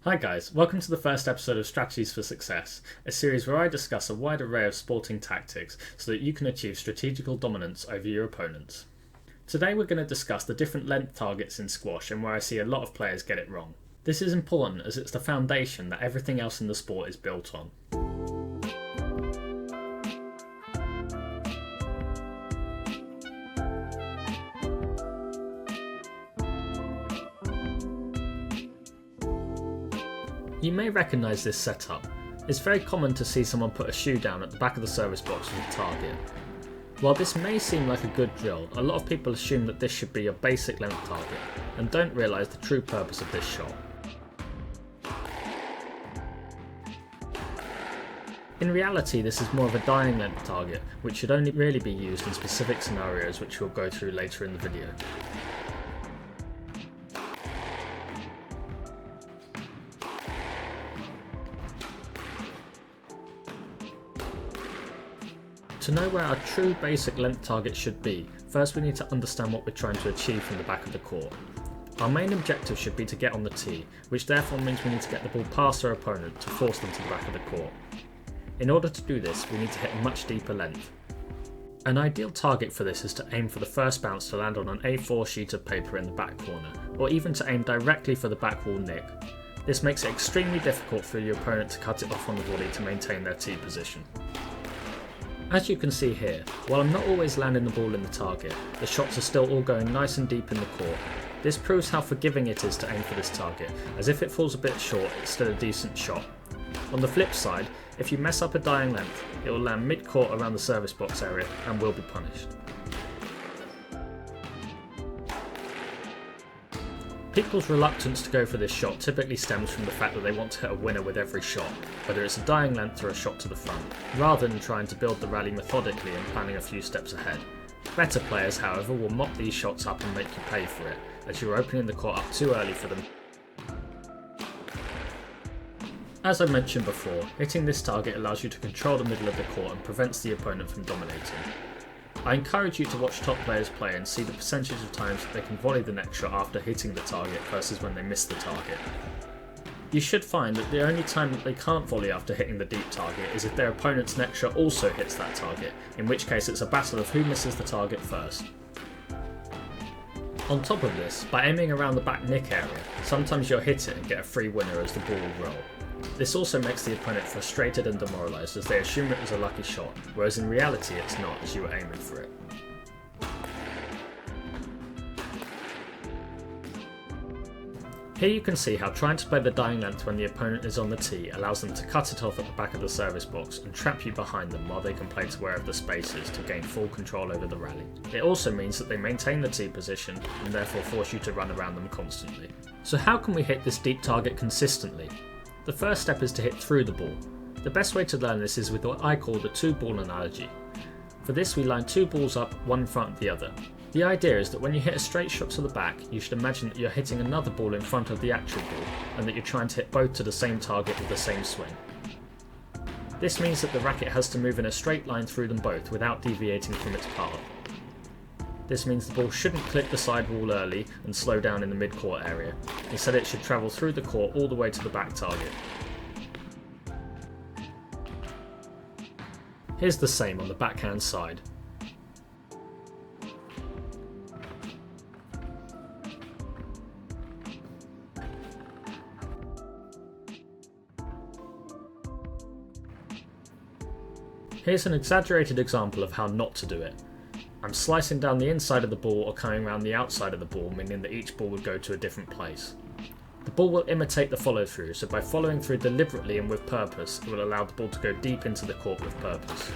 Hi guys, welcome to the first episode of Strategies for Success, a series where I discuss a wide array of sporting tactics so that you can achieve strategical dominance over your opponents. Today we're going to discuss the different length targets in squash and where I see a lot of players get it wrong. This is important as it's the foundation that everything else in the sport is built on. You may recognise this setup. It's very common to see someone put a shoe down at the back of the service box with a target. While this may seem like a good drill, a lot of people assume that this should be your basic length target and don't realise the true purpose of this shot. In reality, this is more of a dying length target, which should only really be used in specific scenarios which we'll go through later in the video. To know where our true basic length target should be, first we need to understand what we're trying to achieve from the back of the court. Our main objective should be to get on the tee, which therefore means we need to get the ball past our opponent to force them to the back of the court. In order to do this, we need to hit a much deeper length. An ideal target for this is to aim for the first bounce to land on an A4 sheet of paper in the back corner, or even to aim directly for the back wall nick. This makes it extremely difficult for your opponent to cut it off on the volley to maintain their tee position. As you can see here, while I'm not always landing the ball in the target, the shots are still all going nice and deep in the court. This proves how forgiving it is to aim for this target, as if it falls a bit short, it's still a decent shot. On the flip side, if you mess up a dying length, it will land mid-court around the service box area and will be punished. People's reluctance to go for this shot typically stems from the fact that they want to hit a winner with every shot, whether it's a dying length or a shot to the front, rather than trying to build the rally methodically and planning a few steps ahead. Better players, however, will mop these shots up and make you pay for it, as you're opening the court up too early for them. As I mentioned before, hitting this target allows you to control the middle of the court and prevents the opponent from dominating. I encourage you to watch top players play and see the percentage of times that they can volley the next shot after hitting the target versus when they miss the target. You should find that the only time that they can't volley after hitting the deep target is if their opponent's next shot also hits that target, in which case it's a battle of who misses the target first. On top of this, by aiming around the back nick area, sometimes you'll hit it and get a free winner as the ball will roll. This also makes the opponent frustrated and demoralised as they assume it was a lucky shot, whereas in reality it's not, as you were aiming for it. Here you can see how trying to play the dying length when the opponent is on the tee allows them to cut it off at the back of the service box and trap you behind them while they can play to wherever the space is to gain full control over the rally. It also means that they maintain the tee position and therefore force you to run around them constantly. So how can we hit this deep target consistently? The first step is to hit through the ball. The best way to learn this is with what I call the two-ball analogy. For this we line two balls up, one in front of the other. The idea is that when you hit a straight shot to the back, you should imagine that you're hitting another ball in front of the actual ball, and that you're trying to hit both to the same target with the same swing. This means that the racket has to move in a straight line through them both without deviating from its path. This means the ball shouldn't clip the side wall early and slow down in the mid-court area. Instead it should travel through the court all the way to the back target. Here's the same on the backhand side. Here's an exaggerated example of how not to do it. I'm slicing down the inside of the ball or coming around the outside of the ball, meaning that each ball would go to a different place. The ball will imitate the follow through, so by following through deliberately and with purpose, it will allow the ball to go deep into the court with purpose.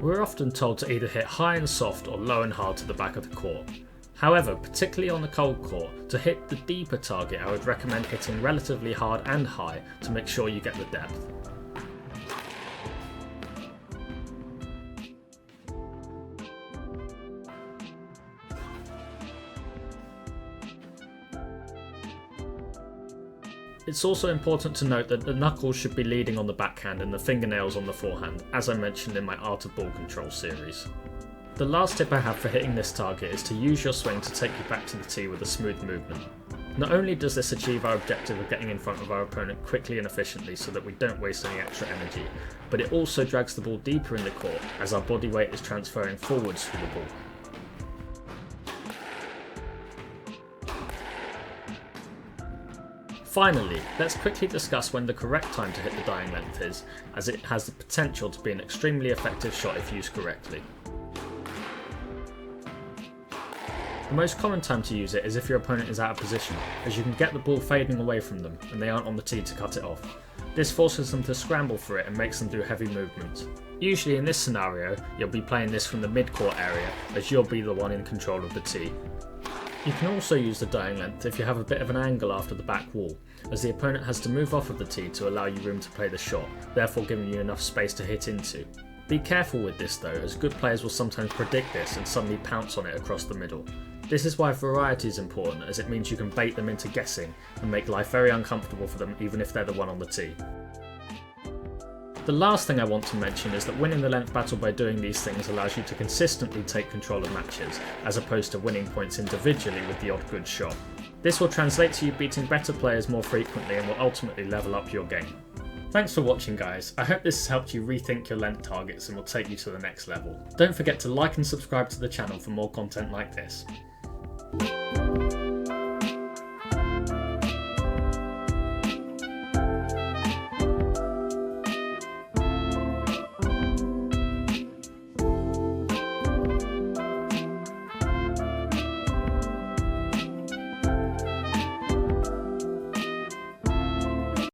We're often told to either hit high and soft or low and hard to the back of the court. However, particularly on the cold court, to hit the deeper target I would recommend hitting relatively hard and high to make sure you get the depth. It's also important to note that the knuckles should be leading on the backhand and the fingernails on the forehand, as I mentioned in my Art of Ball Control series. The last tip I have for hitting this target is to use your swing to take you back to the tee with a smooth movement. Not only does this achieve our objective of getting in front of our opponent quickly and efficiently so that we don't waste any extra energy, but it also drags the ball deeper in the court as our body weight is transferring forwards through the ball. Finally, let's quickly discuss when the correct time to hit the dying length is, as it has the potential to be an extremely effective shot if used correctly. The most common time to use it is if your opponent is out of position, as you can get the ball fading away from them and they aren't on the tee to cut it off. This forces them to scramble for it and makes them do heavy movements. Usually in this scenario, you'll be playing this from the mid-court area, as you'll be the one in control of the tee. You can also use the dying length if you have a bit of an angle after the back wall, as the opponent has to move off of the tee to allow you room to play the shot, therefore giving you enough space to hit into. Be careful with this though, as good players will sometimes predict this and suddenly pounce on it across the middle. This is why variety is important, as it means you can bait them into guessing and make life very uncomfortable for them even if they're the one on the tee. The last thing I want to mention is that winning the length battle by doing these things allows you to consistently take control of matches, as opposed to winning points individually with the odd good shot. This will translate to you beating better players more frequently and will ultimately level up your game. Thanks for watching guys, I hope this has helped you rethink your length targets and will take you to the next level. Don't forget to like and subscribe to the channel for more content like this.